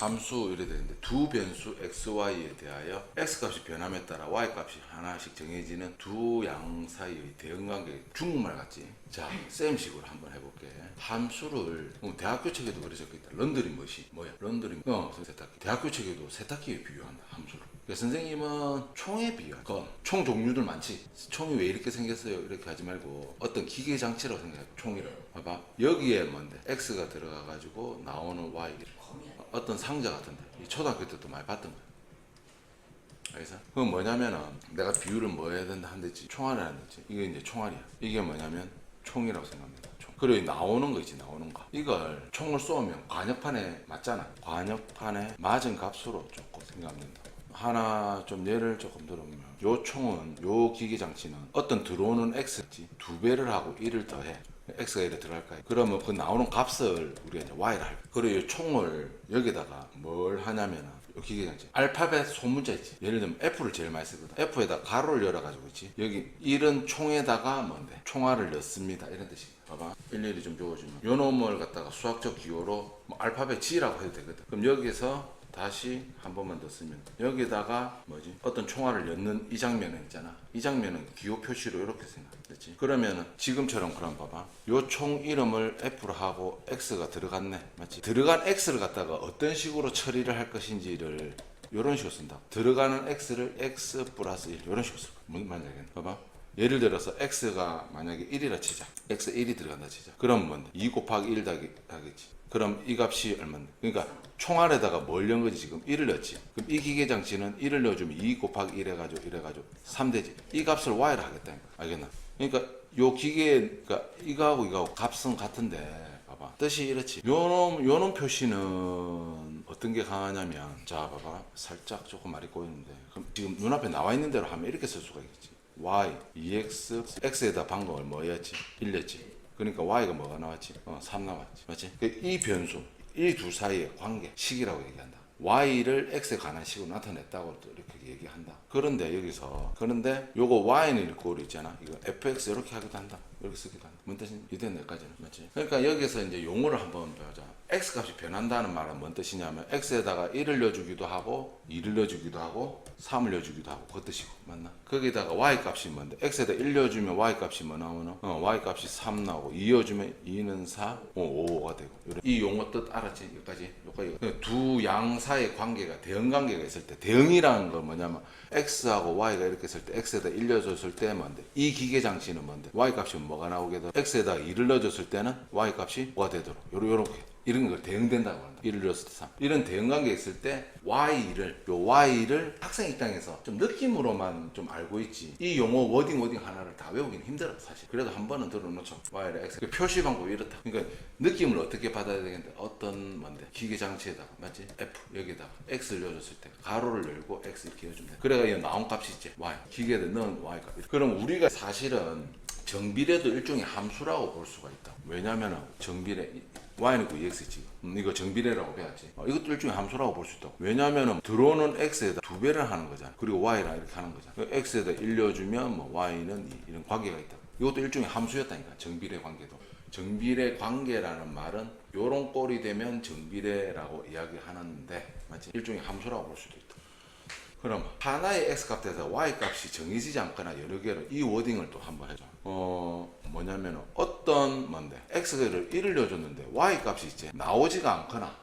함수 이래 되는데 두 변수 xy에 대하여 x값이 변함에 따라 y값이 하나씩 정해지는 두 양 사이의 대응관계. 중국말 같지? 자, 쌤식으로 한번 해볼게. 함수를 대학교 책에도 그려졌겠다. 런드리 멋이 뭐야? 런드리 세탁기. 대학교 책에도 세탁기에 비유한다. 함수를. 선생님은 총에 비유한 건 총 종류들 많지. 총이 왜 이렇게 생겼어요? 이렇게 하지 말고 어떤 기계 장치라고 생각해. 총이를 봐봐. 여기에 뭔데? x가 들어가 가지고 나오는 y. 어떤 상자 같은데 초등학교 때도 많이 봤던 거야. 알겠어? 그건 뭐냐면은 내가 비유를 뭐 해야 된다 한댔지. 총알을 한댔지. 이게 이제 총알이야. 이게 뭐냐면 총이라고 생각합니다. 총. 그리고 나오는 거 있지. 나오는 거. 이걸 총을 쏘면 관역판에 맞잖아. 관역판에 맞은 값으로 조금 생각하면 된다. 하나 좀 예를 조금 들어보면 요 총은 요 기계 장치는 어떤 들어오는 x지 두 배를 하고 1을 더해. x가 이래 들어갈까요? 그러면 그 나오는 값을 우리가 이제 y를 할 거야. 그리고 이 총을 여기다가 뭘 하냐면은 이 기계장치 알파벳 소문자 있지. 예를 들면 F를 제일 많이 쓰거든. F에다 가로를 열어가지고 있지. 여기 이런 총에다가 뭔데? 총알을 넣습니다. 이런 뜻이야. 봐봐. 일일이 좀 적어주면 요 놈을 갖다가 수학적 기호로 뭐 알파벳 G라고 해도 되거든. 그럼 여기서 다시 한 번만 더 쓰면 여기다가 뭐지? 어떤 총알을 넣는 이 장면은 있잖아. 이 장면은 기호 표시로 이렇게 생각했지. 그러면은 지금처럼 그럼 봐봐. 요 총 이름을 F로 하고 X가 들어갔네. 맞지? 들어간 X를 갖다가 어떤 식으로 처리를 할 것인지를 이런 식으로 쓴다. 들어가는 X를 X 플러스 1 이런 식으로 쓸 거야. 무슨 말인지 알겠네. 봐봐. 예를 들어서 X가 만약에 1이라 치자. X 1이 들어간다 치자. 그럼 뭔데? 2 곱하기 1 하겠지. 그럼 이 값이 얼마인데? 그러니까 총알에다가 뭘 넣은 거지? 지금 1을 넣었지. 그럼 이 기계 장치는 1을 넣어주면 2 곱하기 1 해가지고 3 되지. 이 값을 y를 하겠다. 알겠나? 그러니까 요 기계, 그러니까 이거하고 값은 같은데 봐봐. 뜻이 이렇지. 요놈 표시는 어떤 게 강하냐면 자 봐봐. 살짝 조금 말이 꼬이는데 그럼 지금 눈앞에 나와 있는 대로 하면 이렇게 쓸 수가 있겠지. y, 2x, x에다 방법을 뭐였지? 1 냈지. 그러니까 y가 뭐가 나왔지? 3 나왔지. 맞지? 이 변수, 이 두 사이의 관계, 식이라고 얘기한다. y를 x에 관한 식으로 나타냈다고 또 이렇게 얘기한다. 그런데 여기서 요거 y는 이렇게 있잖아. 이거 fx 이렇게 하기도 한다. 이렇게 쓰기도 한다. 뭔 뜻인지 이해된 데까지는 맞지? 그러니까 여기서 이제 용어를 한번 배우자. x 값이 변한다는 말은 뭔 뜻이냐면 x에다가 1을 넣어주기도 하고 2를 넣어주기도 하고 3을 넣어주기도 하고 그 뜻이고 맞나? 거기다가 y 값이 뭔데? x에다 1 넣어주면 y 값이 뭐 나오나? y 값이 3 나오고 2 넣어주면 2는 4, 5가 되고 이 용어 뜻 알았지? 여기까지 두 양 사이의 관계가 대응 관계가 있을 때 대응이라는 건 뭐냐면 x하고 y가 이렇게 있을 때 x에다 1 넣어줬을 때 뭔데? 이 기계 장치는 뭔데? y 값이 뭐가 나오게 돼? x에다 2를 넣어줬을 때는 y 값이 뭐가 되도록 요렇게 이런 걸 대응된다고 한다. 1을 넣었을 때 3. 이런 대응관계가 있을 때 y를 학생 입장에서 좀 느낌으로만 좀 알고 있지. 이 용어 워딩 하나를 다 외우기는 힘들어 사실. 그래도 한 번은 들어놓죠. y를 x. 표시 방법이 이렇다. 그러니까 느낌을 어떻게 받아야 되겠는데 어떤 뭔데 기계 장치에다가 맞지? f 여기다가 x를 넣어줬을 때 가로를 열고 x 이렇게 넣어주면 돼. 그래가 이 나온 값이 있지. y 기계에다 넣은 y 값. 그럼 우리가 사실은 정비례도 일종의 함수라고 볼 수가 있다. 왜냐면은 정비례 y는 그 ex지. 이거 정비례라고 배웠지. 이것도 일종의 함수라고 볼 수 있다. 왜냐면은 들어오는 x에다 두 배를 하는 거잖아. 그리고 y랑 이렇게 하는 거잖아. x에다 1 넣어주면 뭐 y는 2 이런 관계가 있다. 이것도 일종의 함수였다니까. 정비례 관계도. 정비례 관계라는 말은 요런 꼴이 되면 정비례라고 이야기하는데 맞지? 일종의 함수라고 볼 수도 있다. 그럼 하나의 x값에서 y값이 정해지지 않거나 여러 개로 이 워딩을 또 한번 해줘. 뭐냐면 어떤 뭔데 x를 1을 넣어줬는데 y값이 이제 나오지가 않거나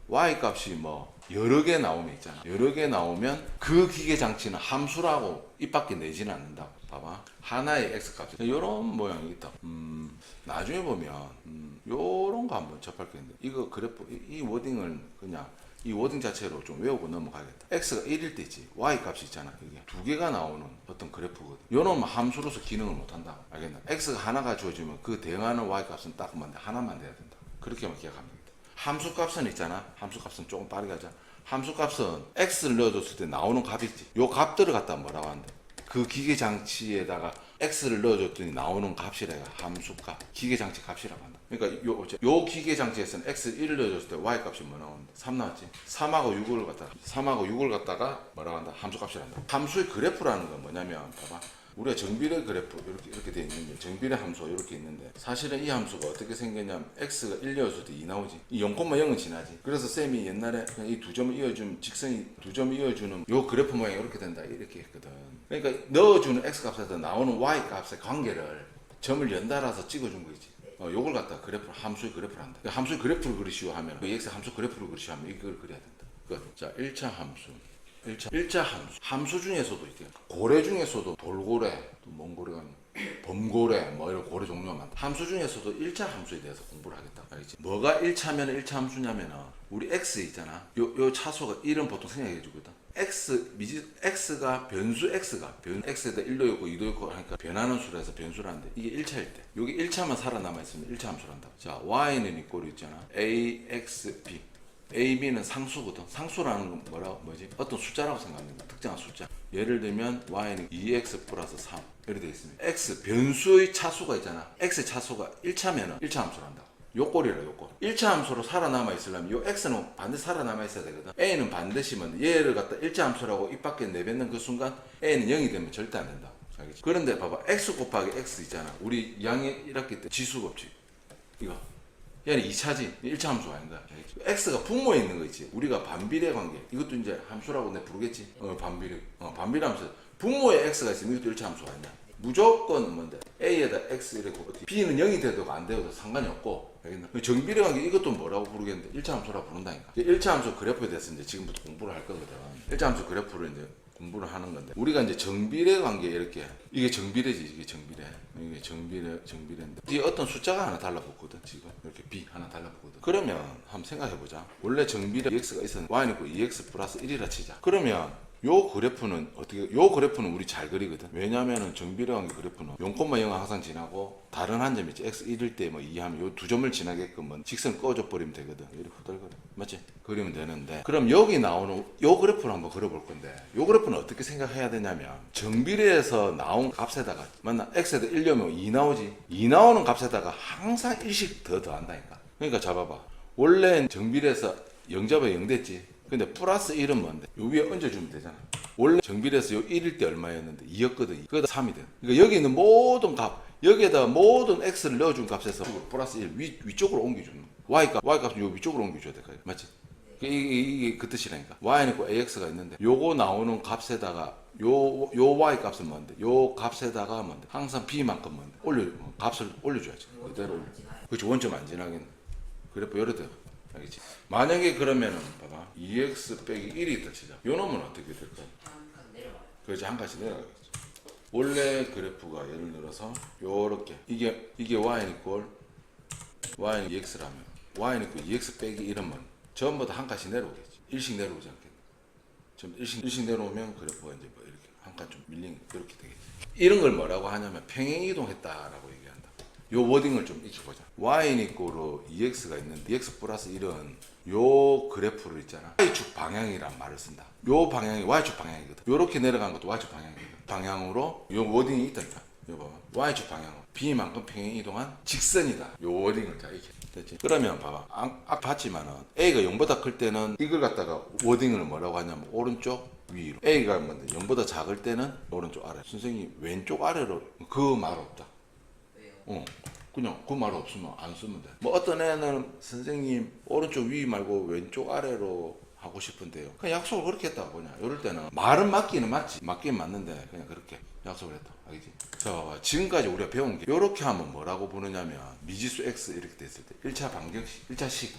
y값이 뭐 여러 개 나오면 있잖아. 여러 개 나오면 그 기계 장치는 함수라고 입 밖에 내지는 않는다고. 봐봐. 하나의 x값 이런 모양이 있다. 나중에 보면 요런 거 한번 접할 게 있는데 이거 그래프 이 워딩을 그냥 이 워딩 자체로 좀 외우고 넘어가겠다. x가 1일 때 있지. y 값이 있잖아. 이게 두 개가 나오는 어떤 그래프거든. 요놈은 함수로서 기능을 못한다. 알겠나? x가 하나가 주어지면 그 대응하는 y 값은 딱 하나만 돼야 된다. 그렇게만 기억하면 됩니다. 함수 값은 있잖아. 함수 값은 조금 빠르게 하자. 함수 값은 x를 넣어줬을 때 나오는 값이 있지. 요 값들을 갖다 뭐라고 한대? 그 기계 장치에다가 x를 넣어줬더니 나오는 값이라 함수값, 기계 장치 값이라고 한다. 그러니까 요 기계 장치에서는 x 1을 넣어줬을 때 y 값이 뭐 나오는데 3 나왔지. 3하고 6을 갖다가 뭐라고 한다? 함수 값이란다. 함수의 그래프라는 건 뭐냐면 봐봐. 우리가 정비례 그래프 이렇게 돼 있는데 정비례 함수 이렇게 있는데 사실은 이 함수가 어떻게 생겼냐면 x가 1이어서 2 나오지. 이 0,0은 지나지. 그래서 쌤이 옛날에 이 두 점을 이어주는 직선이 두 점을 이어주는 요 그래프 모양이 이렇게 된다 이렇게 했거든. 그러니까 넣어주는 x 값에서 나오는 y 값의 관계를 점을 연달아서 찍어준 거지. 요걸 갖다 그래프를 함수의 그래프를 한다. 함수의 그래프를 그리시오 하면 그 x 함수 그래프를 그리시오 하면 이걸 그려야 된다. 자, 1차 함수. 1차 함수 중에서도 있대요. 고래 중에서도 돌고래, 또 몽고래가 범고래 뭐 이런 고래 종류가 많다. 함수 중에서도 1차 함수에 대해서 공부를 하겠다. 알겠지? 뭐가 1차면 1차 함수냐면은 우리 x 있잖아. 요 차수가 1은 보통 생략해 주거든. x가 변수 x에다 1도 있고 2도 있고 하니까 변하는 수로 해서 변수라는데 이게 1차일 때 여기 1차만 살아남아 있으면 1차 함수를 한다. 자, y는 이 꼴이 있잖아. ax, b A, B는 상수거든. 상수라는 건 뭐지? 어떤 숫자라고 생각하는 거야. 특정한 숫자. 예를 들면 Y는 2X 플러스 3 이렇게 되어 있습니다. X 변수의 차수가 있잖아. X의 차수가 1차면은 1차 함수를 한다. 요 꼴이라 요 꼴. 1차 함수로 살아남아 있으려면 요 X는 반드시 살아남아 있어야 되거든. A는 반드시 얘를 갖다 1차 함수라고 입 밖에 내뱉는 그 순간 A는 0이 되면 절대 안 된다. 알겠지? 그런데 봐봐. X 곱하기 X 있잖아. 우리 2학년 1학기 때 지수법칙. 이거. 얘는 2차지. 1차 함수가 아닌가. x가 분모에 있는 거 있지. 우리가 반비례 관계. 이것도 이제 함수라고 내가 부르겠지. 반비례. 반비례 함수. 분모에 x가 있으면 이것도 1차 함수가 아니야. 무조건 뭔데? a에다 x 이랬고 b는 0이 돼도 안 돼도 상관이 없고. 알겠나? 정비례 관계 이것도 뭐라고 부르겠는데 1차 함수라고 부른다니까. 1차 함수 그래프에 대해서 이제 지금부터 공부를 할 거거든. 1차 함수 그래프를 이제 공부를 하는 건데 우리가 이제 정비례 관계 이렇게 이게 정비례지. 이게 정비례인데 뒤에 어떤 숫자가 하나 달라붙거든. 지금 이렇게 b 하나 달라붙거든. 그러면 한번 생각해보자. 원래 정비례 x가 있었는데 y는 있고 2x 플러스 1이라 치자. 그러면 요 그래프는 어떻게? 요 그래프는 우리 잘 그리거든. 왜냐면은 정비례 관계 그래프는 0,0 항상 지나고 다른 한 점이 있지. x 1일 때 뭐 2하면 요 두 점을 지나게끔 뭐 직선 꺼져 버리면 되거든. 이렇게 후덜거려. 맞지? 그리면 되는데 그럼 여기 나오는 요 그래프를 한번 그려볼 건데 요 그래프는 어떻게 생각해야 되냐면 정비례에서 나온 값에다가 맞나? x에다 1려면 2 나오지. 2 나오는 값에다가 항상 1씩 더 더한다니까. 그러니까 잡아봐. 원래 정비례에서 0잡아 0 됐지. 근데 플러스 1은 뭔데? 요 위에 얹어주면 되잖아. 원래 정비례에서 요 1일 때 얼마였는데 2였거든. 그거다 3이 돼. 그러니까 여기 있는 모든 값, 여기에다 모든 x를 넣어준 값에서 플러스 1 위쪽으로 옮겨주는 거야. y값은 요 위쪽으로 옮겨줘야 돼. 맞지? 이게 그 뜻이라니까. y는 있고 ax가 있는데 요거 나오는 값에다가 요 y 값은 뭔데? 요 값에다가 뭔데? 항상 b만큼 뭔데? 값을 올려줘야지. 그대로 올려. 그렇지. 원점 안 지나겠네. 그래프 요래 돼. 알겠지? 만약에 그러면은 봐봐 2x 빼기 1이 있다 치자. 요 놈은 어떻게 될까? 그렇지. 한 칸씩 내려가겠지. 원래 그래프가 예를 들어서 요렇게 이게 y는 이꼴 y는 2x라면 y는 있고 2x 빼기 1은 뭐 전부 다 한 칸씩 내려오겠지. 1씩 내려오지 않겠나? 좀 1씩 내려오면 그래프가 이제 뭐 이렇게 한 칸 좀 밀린 이렇게 되겠지. 이런 걸 뭐라고 하냐면 평행 이동했다라고 얘기한다. 요 워딩을 좀 익혀보자. y는 이꼴로 2x가 있는데 2x 플러스 1은 요 그래프를 있잖아. y축 방향이란 말을 쓴다. 요 방향이 y축 방향이거든. 요렇게 내려간 것도 y축 방향이거든. 방향으로 요 워딩이 있다니까. 이거 봐봐. y축 방향으로 b만큼 평행 이동한 직선이다. 요 워딩을 자 익혀. 됐지? 그러면 봐봐. 아까 봤지만은 a가 0보다 클 때는 이걸 갖다가 워딩을 뭐라고 하냐면 오른쪽 위로. a가 뭔데 0보다 작을 때는 오른쪽 아래. 선생님 왼쪽 아래로 그 말 없다. 그냥 그 말 없으면 안 쓰면 돼. 뭐 어떤 애는 선생님 오른쪽 위 말고 왼쪽 아래로 하고 싶은데요. 그냥 약속을 그렇게 했다고 그냥. 이럴 때는 말은 맞기는 맞지. 맞긴 맞는데 그냥 그렇게 약속을 했다. 알겠지? 자, 봐봐. 지금까지 우리가 배운 게 이렇게 하면 뭐라고 부르냐면 미지수 x 이렇게 됐을 때 1차 방정식, 1차식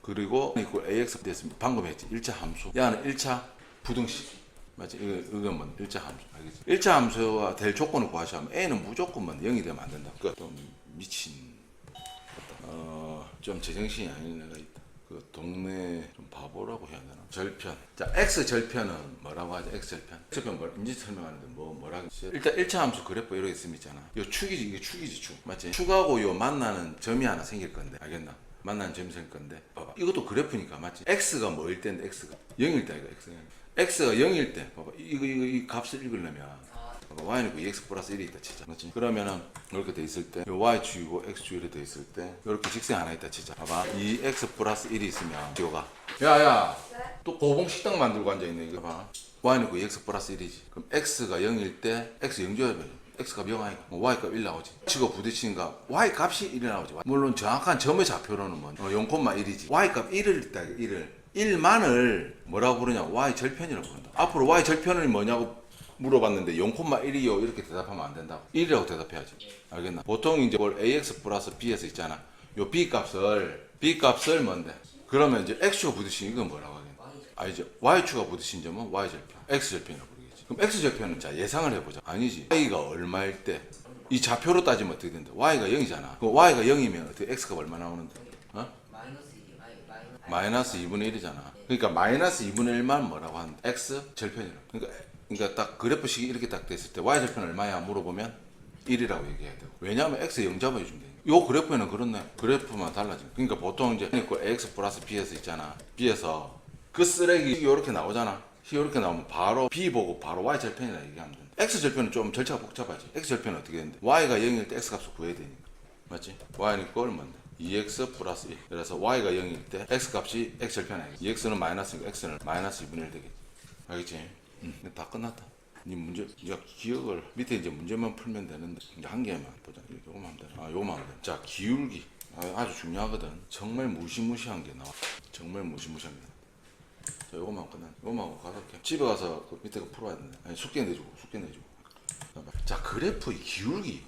그리고 이거 ax 됐으면 방금 했지. 1차 함수. 야는 1차 부등식. 맞지? 이거 뭐 1차 함수. 알겠지? 1차 함수가 될 조건을 구하시면 a는 무조건 뭐 0이 되면 안 된다. 그 좀 미친 좀 제정신이 아닌 애가 있다. 그 동네 좀 바보라고 해야 되나? 절편. 자, x 절편은 뭐라고 하죠? x 절편. 절편 뭐 인지 설명하는데 뭐라고 했어요? 일단 1차 함수 그래프 이렇게 있으면 있잖아. 요 축이지, 이게 축이지, 축. 맞지? 축하고 요 만나는 점이 하나 생길 건데. 알겠나? 만나는 점이 생길 건데. 봐봐. 이것도 그래프니까 맞지? x가 뭐일 때인데 x가 0일 때 이거 x가 0일 때 봐봐. 이 값을 읽으려면 y는 그 x 플러스 1이 있다 치자. 맞지? 그러면은 이렇게 돼 있을 때 y축이고 x축이 돼 있을 때 이렇게 직선이 하나 있다 치자. 봐봐. 이 x 플러스 1이 있으면 기호가 야야 또 고봉 식당 만들고 앉아있네. 이거 봐. y는 그 x 플러스 1이지. 그럼 x가 0일 때 x 0줘야 x값 0 아니까 y값 1 나오지. 치고 부딪히니까 y값이 1이 나오지. 물론 정확한 점의 좌표로는 뭐 0,1이지. y값 1을 있다. 1만을 뭐라고 부르냐? y 절편이라고 부른다. 앞으로 y 절편이 뭐냐고 물어봤는데 0,1이요 이렇게 대답하면 안 된다고. 1이라고 대답해야지. 알겠나? 보통 이제 뭘 ax 플러스 b에서 있잖아. 요 b값을 뭔데? 그러면 이제 x축가 부딪힌 이건 뭐라고 하겠냐? 이제 y축가 부딪힌 점은 y 절편, x 절편이라고 부르겠지. 그럼 x 절편은 자 예상을 해보자. 아니지. y가 얼마일 때 이 좌표로 따지면 어떻게 된다? y가 0이잖아. 그럼 y가 0이면 어떻게 x가 얼마 나오는데? 마이너스 2분의 1이잖아. 그러니까 마이너스 2분의 1만 뭐라고 하는데? x 절편이라고. 그러니까 딱 그래프식이 이렇게 딱 됐을 때 y 절편 얼마야 물어보면 1이라고 얘기해야 되고. 왜냐하면 x 0 잡아주면 돼. 요 그래프에는 그렇네. 그래프만 달라져. 그러니까 보통 이제 ax 플러스 b에서 있잖아. b에서 그 쓰레기 이렇게 나오잖아. 이렇게 나오면 바로 b 보고 바로 y 절편이라 얘기하면 된다. x 절편은 좀 절차가 복잡하지. x 절편은 어떻게 되는데? y가 0일 때 x 값을 구해야 되니까. 맞지? y는 얼마인데? 2x 플러스 1. 그래서 y가 0일 때 x 값이 x 절편 아니야. 2x는 마이너스니까 x는 마이너스 2분의 1 되겠지. 알겠지? 다 끝났다. 이 문제, 기억을 밑에 이제 문제만 풀면 되는데 이제 한 개만 보자. 요거만 하면 돼. 요거만 하면 돼. 자, 기울기 아주 중요하거든. 정말 무시무시한 게 나와. 정말 무시무시한 게 나와. 자, 요거만 끝나. 요거만 하고 가볼게. 집에 가서 그 밑에 거 풀어야 되는데. 아니, 숙제 내주고. 자, 그래프의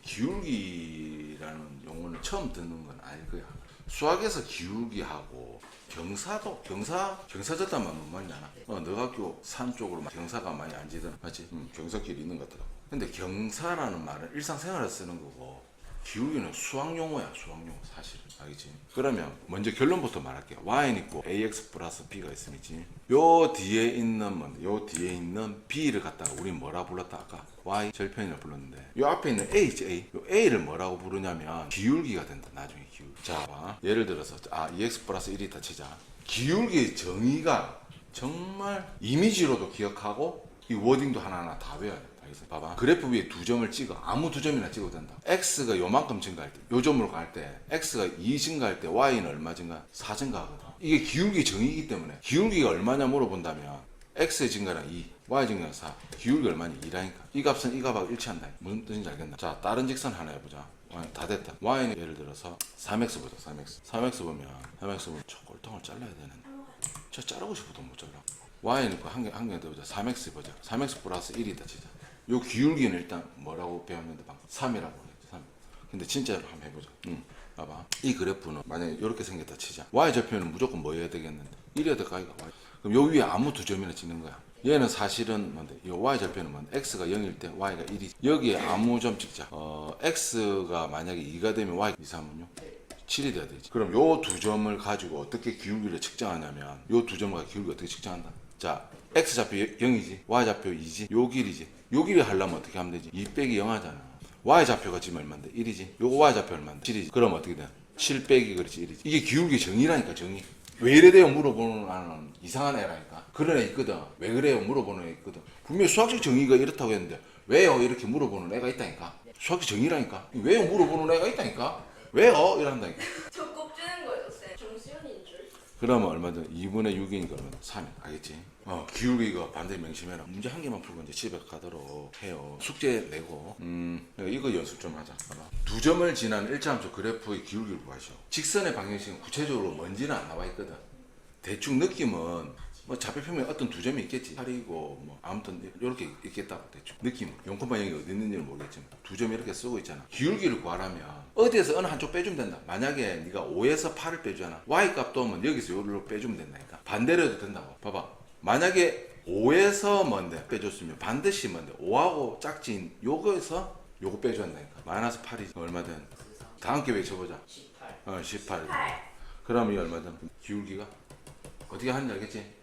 기울기라는 용어는 처음 듣는 건 아닐 거야. 수학에서 기울기하고 경사졌다만 뭔 말인지 알아? 너가 학교 산 쪽으로 경사가 많이 안 지더라. 맞지? 경사길이 있는 것 같더라. 근데 경사라는 말은 일상생활에 쓰는 거고 기울기는 수학 용어야. 사실은. 알겠지? 그러면 먼저 결론부터 말할게요. y는 있고 ax 플러스 b가 있음이지. 요 뒤에 있는 b를 갖다가 우리 뭐라 불렀다 아까? y 절편이라고 불렀는데 요 앞에 있는 a지. 요 a를 뭐라고 부르냐면 기울기가 된다. 나중에 기울기. 자, 봐. 예를 들어서 2x 플러스 1이 다 치자. 기울기의 정의가 정말 이미지로도 기억하고 이 워딩도 하나하나 다 외워야 돼. 봐봐. 그래프 위에 두 점을 찍어. 아무 두 점이나 찍어도 된다. x가 요만큼 증가할 때, 요 점으로 갈 때 x가 2 증가할 때 y는 얼마 증가? 4 증가하거든. 이게 기울기 정의이기 때문에 기울기가 얼마냐 물어본다면 x의 증가량 2, y 증가량 4. 기울기 얼마냐? 2라니까. 이 값은 이 값하고 일치한다. 무슨 뜻인지 알겠나? 자, 다른 직선 하나 해보자. 다 됐다. y는 예를 들어서 3x 보자. 3x 보면 저 꼴통을 잘라야 되는데 저 자르고 싶어도 못 잘라. y는 한 개 더 보자. 3x 보자. 3x 플러스 1이다 치자. 요 기울기는 일단 뭐라고 배웠는데 방금 3이라고 그랬지. 3. 근데 진짜로 한번 해보자. 봐봐. 이 그래프는 만약에 이렇게 생겼다 치자. y 절편은 무조건 뭐 해야 되겠는데? 1이어야 될까 이거. 그럼 요 위에 아무 두 점이나 찍는 거야. 얘는 사실은 뭔데? 이 y 절편은 뭔데? x가 0일 때 y가 1이. 여기에 아무 점 찍자. x가 만약에 2가 되면 y 2, 3은 6. 7이 돼야 되지. 그럼 요 두 점을 가지고 어떻게 기울기를 측정하냐면 요 두 점과 기울기 어떻게 측정한다? 자, x좌표 0이지, y좌표 2지, 요 길이지. 요 길이 하려면 어떻게 하면 되지? 2 빼기 0 하잖아. y좌표가 지금 얼마인데? 1이지. 요거 y좌표 얼마인데? 7이지. 그럼 어떻게 돼? 7 빼기 그렇지 1이지. 이게 기울기 정의라니까. 정의. 왜 이래 돼요? 물어보는 애는 이상한 애라니까. 그런 애 있거든. 왜 그래요? 물어보는 애 있거든. 분명히 수학적 정의가 이렇다고 했는데 왜요? 이렇게 물어보는 애가 있다니까. 수학적 정의라니까. 왜요? 물어보는 애가 있다니까. 왜요? 이런다니까. 저 꼭 주는 거예요, 쌤. 정수현인 줄. 그러면 얼마든 2분의 6이니까 3이 알겠지? 기울기가 반대로 명심해라. 문제 한 개만 풀고 이제 집에 가도록 해요. 숙제 내고 이거 연습 좀 하자. 봐봐. 두 점을 지난 일자함수 그래프의 기울기를 구하시오. 직선의 방정식은 구체적으로 뭔지는 안 나와 있거든. 대충 느낌은 뭐 좌표평면에 어떤 두 점이 있겠지. 8이고 뭐 아무튼 이렇게 있겠다고 대충 느낌. 0,0이 어디 있는지는 모르겠지만 두 점이 이렇게 쓰고 있잖아. 기울기를 구하려면 어디에서 어느 한쪽 빼주면 된다. 만약에 네가 5에서 8을 빼주잖아. y 값도 오면 여기서 요로 빼주면 된다니까. 반대로 해도 된다고. 봐봐. 만약에 5에서 뭔데 빼줬으면 반드시 뭔데 5하고 짝지인 요거에서 요거 빼줘야 한다니까. 마이너스 8이 얼마든 다음 게 외쳐보자. 18. 18. 그럼 이 얼마든 기울기가 어떻게 하는지 알겠지?